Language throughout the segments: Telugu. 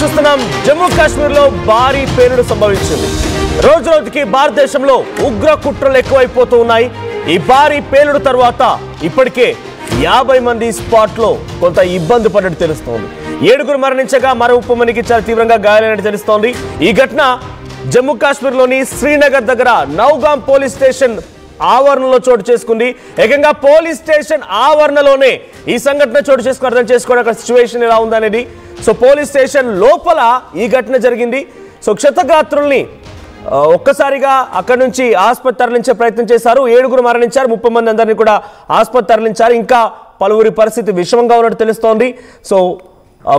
చూస్తున్నాం జమ్మూ కాశ్మీర్ లో భారీ పేలుడు సంభవించింది. రోజు రోజుకి భారతదేశంలో ఉగ్ర కుట్రలు ఎక్కువైపోతూ ఉన్నాయి. ఈ భారీ పేలుడు తర్వాత ఇప్పటికే 50 మంది స్పాట్ లో కొంత ఇబ్బంది పడ్డట్టు తెలుస్తోంది. 7 మరణించగా మరో 30 మందికి చాలా తీవ్రంగా గాయాలైనట్టు తెలుస్తోంది. ఈ ఘటన జమ్మూ కాశ్మీర్ లోని శ్రీనగర్ దగ్గర నౌగాం పోలీస్ స్టేషన్ ఆవరణలో చోటు చేసుకుంది. ఏకంగా పోలీస్ స్టేషన్ ఆవరణలోనే ఈ సంఘటన చోటు చేసుకుని అర్థం చేసుకోవడం అక్కడ సిచ్యువేషన్ ఎలా ఉందనేది. సో పోలీస్ స్టేషన్ లోపల ఈ ఘటన జరిగింది. సో క్షతగాత్రుల్ని ఒక్కసారిగా అక్కడి నుంచి ఆసుపత్రి తరలించే ప్రయత్నం చేశారు. 7 మరణించారు, 30 మంది అందరినీ కూడా ఆసుపత్రి తరలించారు. ఇంకా పలువురి పరిస్థితి విషమంగా ఉన్నట్టు తెలుస్తోంది. సో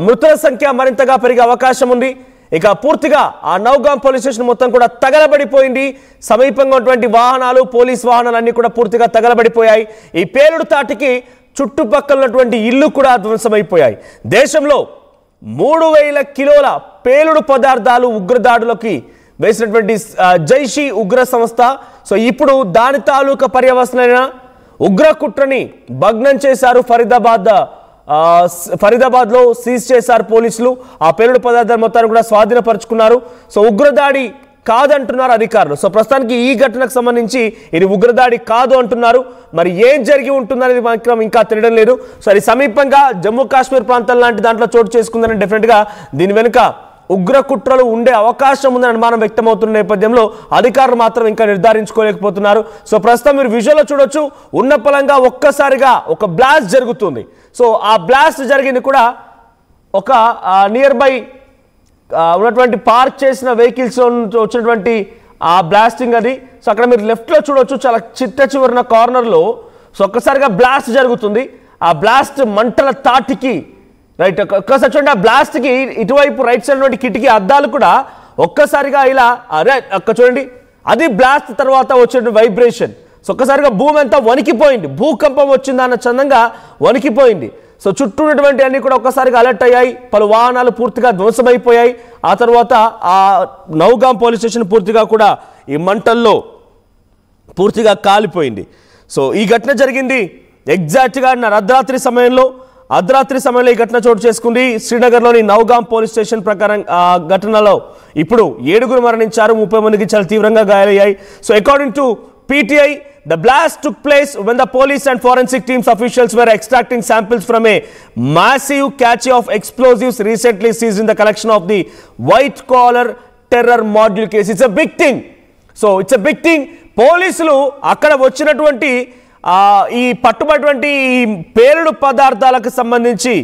మృతుల సంఖ్య మరింతగా పెరిగే అవకాశం ఉంది. ఇక పూర్తిగా ఆ నౌగాం పోలీస్ స్టేషన్ మొత్తం కూడా తగలబడిపోయింది. సమీపంగా ఉన్నటువంటి వాహనాలు, పోలీస్ వాహనాలు అన్ని కూడా పూర్తిగా తగలబడిపోయాయి. ఈ పేలుడు తాటికి చుట్టుపక్కల ఉన్నటువంటి ఇల్లు కూడా ధ్వంసమైపోయాయి. దేశంలో 3000 కిలోల పేలుడు పదార్థాలు ఉగ్రదాడులకి వేసినటువంటి జైషీ ఉగ్ర సంస్థ సో ఇప్పుడు దాని తాలూకా పర్యవసనైన ఉగ్ర కుట్రని భగ్నం చేశారు. ఫరీదాబాద్ లో సీజ్ చేశారు పోలీసులు. ఆ పేలుడు పదార్థాలు మొత్తాన్ని కూడా స్వాధీనపరుచుకున్నారు. సో ఉగ్రదాడి కాదంటున్నారు అధికారులు. సో ప్రస్తుతానికి ఈ ఘటనకు సంబంధించి ఇది ఉగ్రదాడి కాదు అంటున్నారు. మరి ఏం జరిగి ఉంటుందనేది మాత్రం ఇంకా తెలియడం లేదు. సో అది సమీపంగా జమ్మూ కాశ్మీర్ ప్రాంతం లాంటి దాంట్లో చోటు చేసుకుందని డెఫినెట్ గా దీని వెనుక ఉగ్ర కుట్రలు ఉండే అవకాశం ఉందని అనుమానం వ్యక్తమవుతున్న నేపథ్యంలో అధికారులు మాత్రం ఇంకా నిర్ధారించుకోలేకపోతున్నారు. సో ప్రస్తుతం మీరు విజువల్లో చూడొచ్చు, ఉన్న పలంగా ఒక్కసారిగా ఒక బ్లాస్ట్ జరుగుతుంది. సో ఆ బ్లాస్ట్ జరిగింది కూడా ఒక నియర్ బై ఉన్నటువంటి పార్క్ చేసిన వెహికల్స్ వచ్చినటువంటి ఆ బ్లాస్టింగ్ అది. సో అక్కడ మీరు లెఫ్ట్లో చూడొచ్చు, చాలా చిట్ట చివరిన కార్నర్లో సో ఒక్కసారిగా బ్లాస్ట్ జరుగుతుంది. ఆ బ్లాస్ట్ మంటల తాటికి రైట్ ఒక్కసారి చూడండి, ఆ బ్లాస్ట్కి ఇటువైపు రైట్ సైడ్ నుండి కిటికీ అద్దాలు కూడా ఒక్కసారిగా ఇలా అక్క చూడండి, అది బ్లాస్ట్ తర్వాత వచ్చిన వైబ్రేషన్. సో ఒక్కసారిగా భూమి అంతా వణికిపోయింది, భూకంపం వచ్చిందన్న చందంగా వణికిపోయింది. సో చుట్టూ ఉన్నటువంటి అన్ని కూడా ఒక్కసారిగా అలర్ట్ అయ్యాయి. పలు వాహనాలు పూర్తిగా ధ్వంసమైపోయాయి. ఆ తర్వాత ఆ నౌగాం పోలీస్ స్టేషన్ పూర్తిగా కూడా ఈ మంటల్లో పూర్తిగా కాలిపోయింది. సో ఈ ఘటన జరిగింది ఎగ్జాక్ట్గా అర్ధరాత్రి సమయంలో ఈ ఘటన చోటు చేసుకుంది. శ్రీనగర్లోని నౌగాం పోలీస్ స్టేషన్ ప్రకారం ఘటనలో ఇప్పుడు 7 మరణించారు, 30 మందికి చాలా తీవ్రంగా గాయాలయ్యాయి. So according to PTI, the blast took place when the police and forensic teams officials were extracting samples from a massive cache of explosives recently seized in the collection of the white collar terror module case. It's a big thing. So it's a big thing. పోలీసులు అక్కడ వచ్చినటువంటి ఈ పట్టుబడినటువంటి ఈ పేలుడు పదార్థాలకు సంబంధించి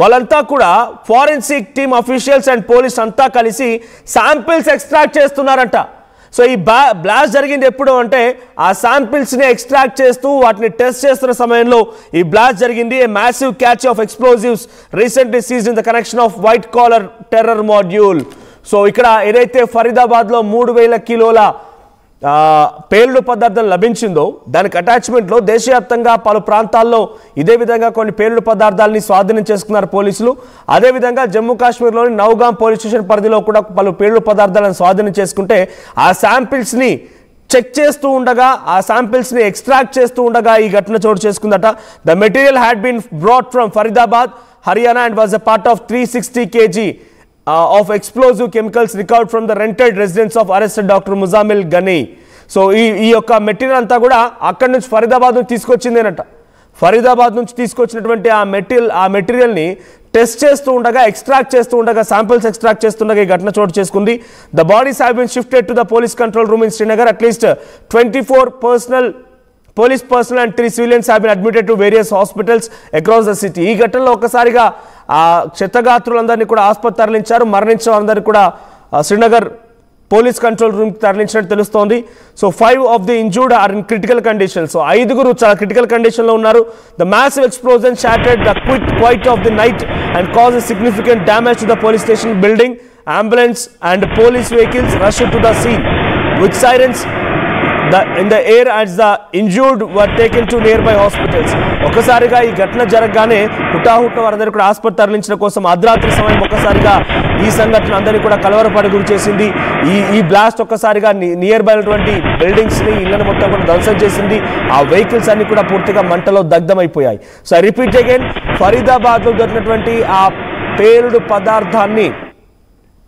వాళ్ళంతా కూడా forensic team officials and police అంతా కలిసి శాంపిల్స్ ఎక్స్ట్రాక్ట్ చేస్తున్నారంట. సో ఈ బ్లాస్ట్ జరిగింది ఎప్పుడు అంటే ఆ శాంపిల్స్ని ఎక్స్ట్రాక్ట్ చేస్తూ వాటిని టెస్ట్ చేస్తున్న సమయంలో ఈ బ్లాస్ట్ జరిగింది. A massive catch of explosives recently seized in the connection off white collar terror module. So ఇక్కడ ఏదైతే ఫరీదాబాద్లో 3000 కిలోల పేలుడు పదార్థం లభించిందో దానికి అటాచ్మెంట్లో దేశవ్యాప్తంగా పలు ప్రాంతాల్లో ఇదే విధంగా కొన్ని పేలుడు పదార్థాలని స్వాధీనం చేసుకున్నారు పోలీసులు. అదేవిధంగా జమ్మూ కాశ్మీర్లోని నౌగాం పోలీస్ స్టేషన్ పరిధిలో కూడా పలు పేలుడు పదార్థాలను స్వాధీనం చేసుకుంటే ఆ శాంపిల్స్ని చెక్ చేస్తూ ఉండగా, ఆ శాంపిల్స్ని ఎక్స్ట్రాక్ట్ చేస్తూ ఉండగా ఈ ఘటన చోటు చేసుకుందట. The material had been brought from Faridabad, Haryana and was a part of 360 kg of explosive chemicals recovered from the rented residence of arrested Dr. Muzammil Ghani. So ఈ యొక్క మెటీరియల్ అంతా కూడా అక్కడి నుంచి ఫరీదాబాద్ నుంచి తీసుకొచ్చిందేనట. ఫరీదాబాద్ నుంచి తీసుకొచ్చినటువంటి ఆ మెటీరియల్ని టెస్ట్ చేస్తూ ఉండగా, ఎక్స్ట్రాక్ట్ చేస్తూ ఉండగా, శాంపిల్స్ ఎక్స్ట్రాక్ట్ చేస్తుండగా ఈ ఘటన చోటు చేసుకుంది. The bodies have been shifted to the police control room in Srinagar. At least 24 police personnel and 3 civilians have been admitted to various hospitals across the city. ఈ ఘటనలో ఒక్కసారిగా క్షతగాత్రులందరినీ కూడా ఆసుపత్రి తరలించారు. మరణించిన వారందరినీ కూడా శ్రీనగర్ పోలీస్ కంట్రోల్ రూమ్ తరలించినట్టు తెలుస్తోంది. So 5 of the injured are in critical condition. So 5 చాలా క్రిటికల్ కండిషన్ లో ఉన్నారు. The massive explosion shattered the quiet of the night and caused significant damage to the police station building. Ambulance and police vehicles rushed to the scene with sirens in the air as the injured were taken to nearby hospitals. ఒక్కసారిగా ఈ ఘటన జరగగానే హుటాహుట్న వారందరూ కూడా ఆసుపత్రి తరలించడం కోసం అర్ధరాత్రి సమయం ఒక్కసారిగా ఈ సంఘటన అందరినీ కూడా కలవరపడి గురి చేసింది. ఈ బ్లాస్ట్ ఒక్కసారిగా నియర్ బై ఉన్నటువంటి బిల్డింగ్స్ని, ఇళ్లను మొత్తం కూడా ధ్వంసం చేసింది. ఆ వెహికల్స్ అన్ని కూడా పూర్తిగా మంటలో దగ్ధమైపోయాయి. సో రిపీట్ అగైన్, ఫరీదాబాద్లో దొరికినటువంటి ఆ పేలుడు పదార్థాన్ని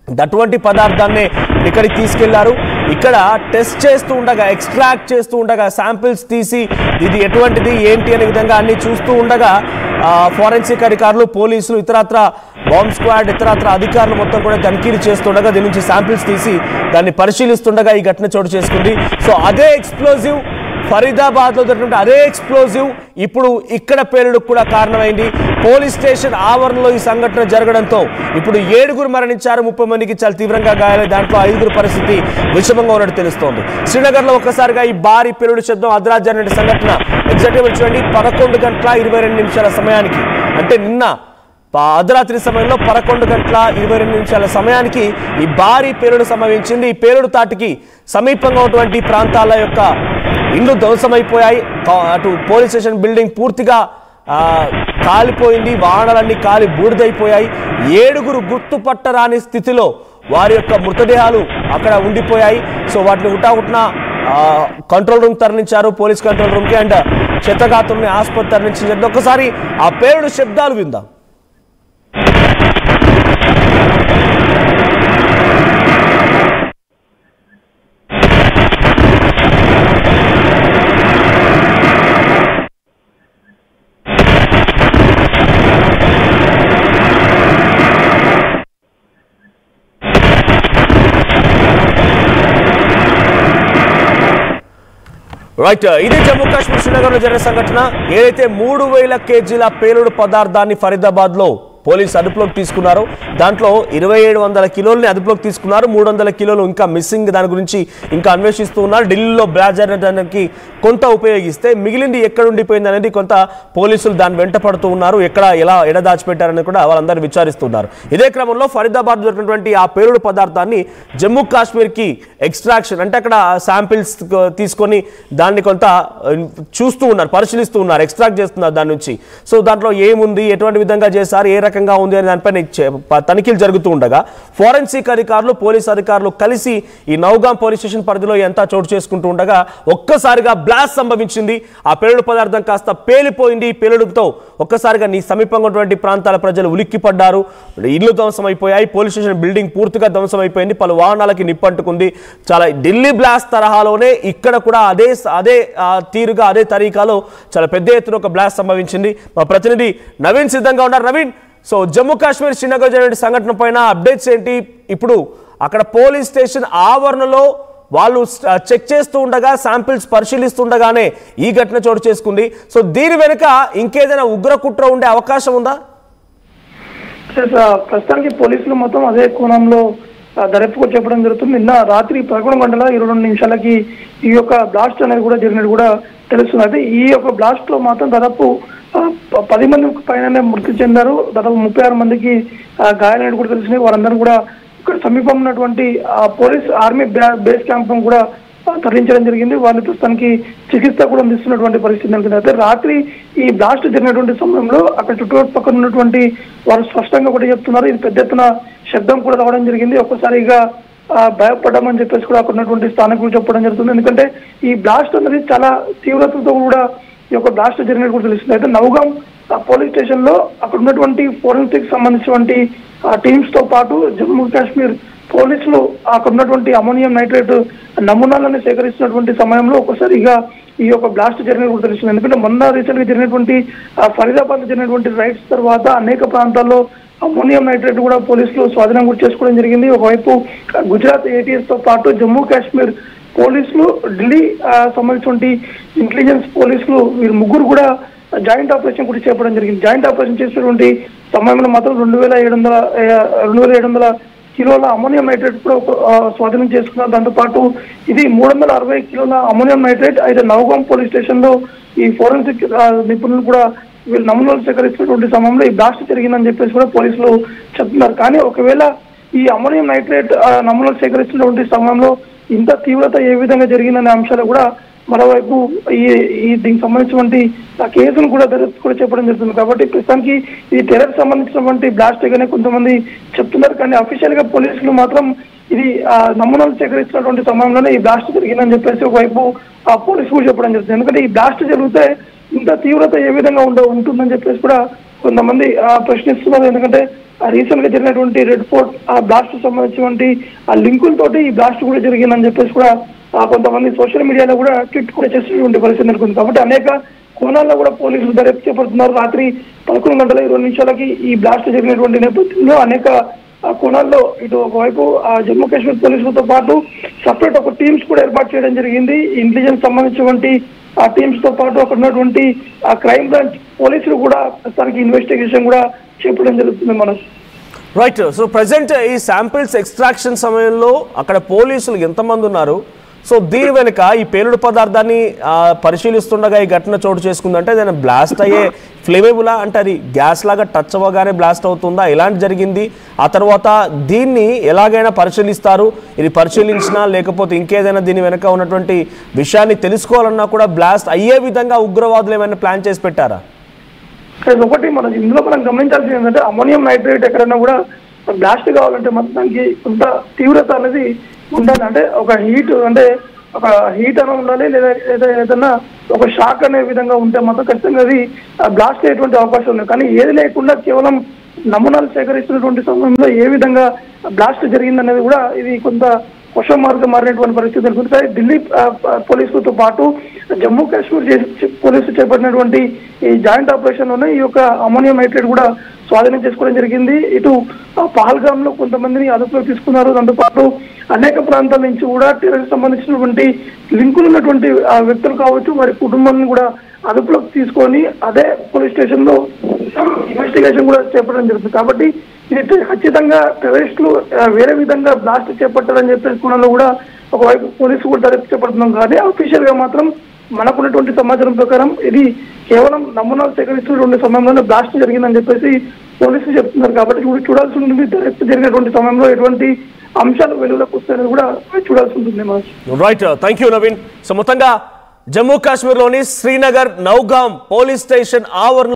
అటువంటి పదార్థాన్ని ఇక్కడికి తీసుకెళ్లారు. ఇక్కడ టెస్ట్ చేస్తూ ఉండగా, ఎక్స్ట్రాక్ట్ చేస్తూ ఉండగా, శాంపిల్స్ తీసి ఇది ఎటువంటిది ఏంటి అనే విధంగా అన్ని చూస్తూ ఉండగా ఫోరెన్సిక్ అధికారులు, పోలీసులు, ఇతరత్ర బాంబ్ స్క్వాడ్, ఇతరత్ర అధికారులు మొత్తం కూడా తనిఖీలు చేస్తుండగా, దీని నుంచి శాంపిల్స్ తీసి దాన్ని పరిశీలిస్తుండగా ఈ ఘటన చోటు చేసుకుంది. సో అదే ఎక్స్ప్లోజివ్ ఫరీదాబాద్ లో జరిగినటువంటి అదే ఎక్స్ప్లోజివ్ ఇప్పుడు ఇక్కడ పేలుడుకు కూడా కారణమైంది. పోలీస్ స్టేషన్ ఆవరణలో ఈ సంఘటన జరగడంతో ఇప్పుడు 7 మరణించారు, 30 మందికి చాలా తీవ్రంగా గాయాలై దాంట్లో 5 పరిస్థితి విషమంగా ఉన్నట్టు తెలుస్తోంది. శ్రీనగర్ లో ఒక్కసారిగా ఈ భారీ పేలుడు శబ్దం అర్ధరాత్రి జరిగిన సంఘటన ఎగ్జాక్ట్గా చూడండి 11:22 సమయానికి, అంటే నిన్న అర్ధరాత్రి సమయంలో 11:22 సమయానికి ఈ భారీ పేలుడు సంభవించింది. ఈ పేలుడు తాటికి సమీపంగా ఉన్నటువంటి ప్రాంతాల యొక్క ఇండ్లు ధ్వంసమైపోయాయి. అటు పోలీస్ స్టేషన్ బిల్డింగ్ పూర్తిగా కాలిపోయింది, వాహనాలన్నీ కాలి బూడిదైపోయాయి. 7 గుర్తుపట్టరాని స్థితిలో వారి యొక్క మృతదేహాలు అక్కడ ఉండిపోయాయి. సో వాటిని హుటాహుటిన కంట్రోల్ రూమ్ తరలించారు, పోలీస్ కంట్రోల్ రూమ్కి. అండ్ క్షతగాతుల్ని ఆసుపత్రి తరలించారు. ఒక్కసారి ఆ పేలుడు శబ్దాలు విందాం. రైట్, ఇది జమ్మూ కాశ్మీర్ శ్రీనగర్ లో జరిగిన సంఘటన. ఏదైతే 3000 కేజీల పేలుడు పదార్థాన్ని ఫరీదాబాద్ లో పోలీసు అదుపులోకి తీసుకున్నారు. దాంట్లో 2700 కిలోల్ని అదుపులోకి తీసుకున్నారు. 300 కిలోలు ఇంకా మిస్సింగ్, దాని గురించి ఇంకా అన్వేషిస్తూ ఉన్నారు. ఢిల్లీలో బ్లాస్ట్ జరగడానికి కొంత ఉపయోగిస్తే మిగిలింది ఎక్కడ ఉండిపోయింది అనేది కొంత పోలీసులు దాన్ని వెంట పడుతూ ఉన్నారు. ఎలా దాచిపెట్టారని కూడా వాళ్ళందరూ విచారిస్తున్నారు. ఇదే క్రమంలో ఫరీదాబాద్ జరిగినటువంటి ఆ పేలుడు పదార్థాన్ని జమ్మూ కాశ్మీర్కి ఎక్స్ట్రాక్షన్, అంటే అక్కడ శాంపిల్స్ తీసుకొని దాన్ని కొంత చూస్తూ ఉన్నారు, పరిశీలిస్తూ ఉన్నారు, ఎక్స్ట్రాక్ట్ చేస్తున్నారు దాని నుంచి. సో దాంట్లో ఏముంది, ఎటువంటి విధంగా చేశారు, ఏ రకంగా ఉంది అనే దానిపైన తనిఖీలు జరుగుతూ ఉండగా ఫోరెన్సిక్ అధికారులు, పోలీసు అధికారులు కలిసి ఈ నౌగాం పోలీస్ స్టేషన్ పరిధిలో ఎంత చోటు చేసుకుంటూ ఉండగా ఒక్కసారిగా బ్లాస్ట్ సంభవించింది. ఆ పేలుడు పదార్థం కాస్త పేలిపోయింది. ఈ పేలుడుతో ఒక్కసారిగా నీ సమీపంగా ఉన్నటువంటి ప్రాంతాల ప్రజలు ఉలిక్కిపడ్డారు. ఇల్లు ధ్వంసమైపోయాయి, పోలీస్ స్టేషన్ బిల్డింగ్ పూర్తిగా ధ్వంసమైపోయింది, పలు వాహనాలకి నిప్పంటుకుంది. చాలా ఢిల్లీ బ్లాస్ట్ తరహాలోనే ఇక్కడ కూడా అదే తీరుగా, అదే తరీకాలో చాలా పెద్ద ఎత్తున ఒక బ్లాస్ట్ సంభవించింది. మా ప్రతినిధి నవీన్ సిద్ధంగా ఉన్నారు. నవీన్, సో జమ్మూ కాశ్మీర్ శ్రీనగర్ జరిగిన సంఘటన పైన అప్డేట్స్ ఏంటి? ఇప్పుడు అక్కడ పోలీస్ స్టేషన్ ఆవరణలో వాళ్ళు చెక్ చేస్తూ ఉండగా, శాంపిల్స్ పరిశీలిస్తుండగానే ఈ ఘటన చోటు చేసుకుంది. సో దీని వెనుక ఇంకేదైనా ఉగ్ర కుట్ర ఉండే అవకాశం ఉందా? ప్రస్తుతానికి పోలీసులు మొత్తం అదే కోణంలో దర్యాప్తు చెప్పడం జరుగుతుంది. నిన్న రాత్రి 11:22 ఈ యొక్క బ్లాస్ట్ అనేది కూడా జరిగినట్టు కూడా తెలుస్తుంది. అయితే ఈ యొక్క బ్లాస్ట్ లో మాత్రం దాదాపు 10 మంది పైన మృతి చెందారు. దాదాపు 36 మందికి గాయాలైనట్టు కూడా తెలిసినాయి. వారందరూ కూడా ఇక్కడ సమీపంలో ఉన్నటువంటి పోలీస్ ఆర్మీ బేస్ క్యాంప్ కూడా తరలించడం జరిగింది. వారిని ప్రస్తుతానికి చికిత్స కూడా అందిస్తున్నటువంటి పరిస్థితి నెలకొంది. అయితే రాత్రి ఈ బ్లాస్ట్ జరిగినటువంటి సమయంలో అక్కడ చుట్టుపక్కల ఉన్నటువంటి వారు స్పష్టంగా కూడా చెప్తున్నారు, ఇది పెద్ద ఎత్తున శబ్దం కూడా రావడం జరిగింది. ఒక్కసారిగా భయపడ్డామని చెప్పేసి కూడా అక్కడ ఉన్నటువంటి స్థానికులు చెప్పడం జరుగుతుంది. ఎందుకంటే ఈ బ్లాస్ట్ అనేది చాలా తీవ్రతతో కూడా ఈ యొక్క బ్లాస్ట్ జరిగినట్టు కూడా తెలుస్తుంది. అయితే నౌగాం పోలీస్ స్టేషన్ లో అక్కడ ఉన్నటువంటి ఫోరెన్సిక్ సంబంధించినటువంటి టీమ్స్ తో పాటు జమ్మూ కాశ్మీర్ పోలీసులు అక్కడ ఉన్నటువంటి అమోనియం నైట్రేట్ నమూనాలను సేకరిస్తున్నటువంటి సమయంలో ఒకసారిగా ఈ యొక్క బ్లాస్ట్ జరిగినట్టు కూడా తెలుస్తుంది. ఎందుకంటే మొన్న రీసెంట్ గా జరిగినటువంటి ఫరీదాబాద్ జరిగినటువంటి రైడ్స్ తర్వాత అనేక ప్రాంతాల్లో అమోనియం నైట్రేట్ కూడా పోలీసులు స్వాధీనం కూడా చేసుకోవడం జరిగింది. ఒకవైపు గుజరాత్ ATS తో పాటు జమ్మూ కాశ్మీర్ పోలీసులు, ఢిల్లీ సంబంధించినటువంటి ఇంటెలిజెన్స్ పోలీసులు, వీరు ముగ్గురు కూడా జాయింట్ ఆపరేషన్ కూడా చేపట్టడం జరిగింది. జాయింట్ ఆపరేషన్ చేసినటువంటి సమయంలో మాత్రం 2700 కిలోల అమోనియం నైట్రేట్ కూడా స్వాధీనం చేసుకున్నారు. దాంతోపాటు ఇది 360 కిలోల అమోనియం నైట్రేట్. అయితే నౌగాం పోలీస్ స్టేషన్ లో ఈ ఫోరెన్సిక్ నిపుణులు కూడా వీళ్ళు నమూనాలు సేకరిస్తున్నటువంటి సమయంలో ఈ బ్లాస్ట్ జరిగిందని చెప్పేసి కూడా పోలీసులు చెప్తున్నారు. కానీ ఒకవేళ ఈ అమోనియం నైట్రేట్ నమూనాలు సేకరిస్తున్నటువంటి సమయంలో ఇంత తీవ్రత ఏ విధంగా జరిగిందనే అంశాలు కూడా మరోవైపు దీనికి సంబంధించినటువంటి కేసును కూడా దర్యాప్తు కూడా చెప్పడం జరుగుతుంది. కాబట్టి ప్రస్తుతానికి ఇది టెర్రర్ సంబంధించినటువంటి బ్లాస్ట్ గానే కొంతమంది చెప్తున్నారు. కానీ అఫీషియల్ గా పోలీసులు మాత్రం ఇది నమూనాలు సేకరిస్తున్నటువంటి సమయంలోనే ఈ బ్లాస్ట్ జరిగిందని చెప్పేసి ఒకవైపు పోలీసులు చెప్పడం జరుగుతుంది. ఎందుకంటే ఈ బ్లాస్ట్ జరిగితే ఇంత తీవ్రత ఏ విధంగా ఉంటుందని చెప్పేసి కూడా కొంతమంది ప్రశ్నిస్తున్నారు. ఎందుకంటే రీసెంట్ గా జరిగినటువంటి రెడ్ ఫోర్ట్ ఆ బ్లాస్ట్ సంబంధించినటువంటి ఆ లింకులతోటి ఈ బ్లాస్ట్ కూడా జరిగిందని చెప్పేసి కూడా కొంతమంది సోషల్ మీడియాలో కూడా ట్వీట్ కూడా చేస్తున్నటువంటి పరిస్థితి నెలకొంది. కాబట్టి అనేక కోణాల్లో కూడా పోలీసులు దర్యాప్తు చేపడుతున్నారు. రాత్రి 11:20 ఈ బ్లాస్ట్ జరిగినటువంటి నేపథ్యంలో అనేక కోణాల్లో ఇటు ఒకవైపు జమ్మూ కాశ్మీర్ పోలీసులతో పాటు సపరేట్ ఒక టీమ్స్ కూడా ఏర్పాటు చేయడం జరిగింది. ఇంటెలిజెన్స్ సంబంధించినటువంటి ఆ టీమ్స్ తో పాటు అక్కడ ఉన్నటువంటి ఆ క్రైమ్ బ్రాంచ్ పోలీసులు కూడా ప్రస్తుతానికి ఇన్వెస్టిగేషన్ కూడా చేపట్టడం జరుగుతుంది. మనసు రైట్. సో ప్రజెంట్ ఈ శాంపిల్స్ ఎక్స్ట్రాక్షన్ సమయంలో అక్కడ పోలీసులు ఎంతమంది ఉన్నారు? సో దీని వెనుక ఈ పేలుడు పదార్థాన్ని పరిశీలిస్తుండగా ఈ ఘటన చోటు చేసుకుందంటే ఏదైనా బ్లాస్ట్ అయ్యే ఫ్లేమేబులా, అంటే అది గ్యాస్ లాగా టచ్ అవ్వగానే బ్లాస్ట్ అవుతుందా, ఎలాంటి జరిగింది, ఆ తర్వాత దీన్ని ఎలాగైనా పరిశీలిస్తారు? ఇది పరిశీలించినా లేకపోతే ఇంకేదైనా దీని వెనుక ఉన్నటువంటి విషయాన్ని తెలుసుకోవాలన్నా కూడా బ్లాస్ట్ అయ్యే విధంగా ఉగ్రవాదులు ఏమైనా ప్లాన్ చేసి పెట్టారా? ఒకటి ఇందులో మనం గమనించాల్సింది ఏంటంటే అమోనియం నైట్రేట్ ఎక్కడైనా కూడా బ్లాస్ట్ కావాలంటే మొత్తం దానికి కొంత తీవ్రత అనేది ఉండాలి. అంటే ఒక హీట్ అనే ఉండాలి, లేదా ఏదైనా ఒక షాక్ అనే విధంగా ఉంటే మాత్రం ఖచ్చితంగా అది బ్లాస్ట్ అయ్యేటువంటి అవకాశం ఉంది. కానీ ఏది లేకుండా కేవలం నమూనాలు సేకరిస్తున్నటువంటి సమయంలో ఏ విధంగా బ్లాస్ట్ జరిగిందనేది కూడా ఇది కొంత క్వశ్చన్ మార్క్ మారినటువంటి పరిస్థితి తెలుస్తుంది. ఢిల్లీ పోలీసులతో పాటు జమ్మూ కాశ్మీర్ పోలీసులు చేపట్టినటువంటి ఈ జాయింట్ ఆపరేషన్ లోనే ఈ యొక్క అమోనియం నైట్రేట్ కూడా స్వాధీనం చేసుకోవడం జరిగింది. ఇటు పహల్గామ్ లో కొంతమందిని అదుపులోకి తీసుకున్నారు. దాంతోపాటు అనేక ప్రాంతాల నుంచి కూడా టెర్రరిస్ట్ సంబంధించినటువంటి లింకులు ఉన్నటువంటి వ్యక్తులు కావచ్చు, వారి కుటుంబాన్ని కూడా అదుపులోకి తీసుకొని అదే పోలీస్ స్టేషన్ లో ఇన్వెస్టిగేషన్ కూడా చేపట్టడం జరుగుతుంది. కాబట్టి ఇది ఖచ్చితంగా టెర్రరిస్టులు వేరే విధంగా బ్లాస్ట్ చేపట్టాలని చెప్పేసుకోవడంలో కూడా ఒకవైపు పోలీసు కూడా దర్యాప్తు చేపడుతున్నాం. కానీ అఫీషియల్ గా మాత్రం మనకున్నటువంటి సమాచారం ప్రకారం ఇది కేవలం నమూనాలు సేకరిస్తున్నటువంటి సమయంలోనే బ్లాస్ట్ జరిగిందని చెప్పేసి పోలీసులు చెప్తున్నారు. కాబట్టి చూడాల్సి ఉంటుంది దర్యాప్తు జరిగినటువంటి సమయంలో ఎటువంటి అంశాలు వెలుగులోకి వస్తాయని కూడా చూడాల్సి ఉంటుంది. Right, thank you Naveen. So మొత్తంగా జమ్మూ కాశ్మీర్లోని శ్రీనగర్ నౌగాం పోలీస్ స్టేషన్ ఆవరణ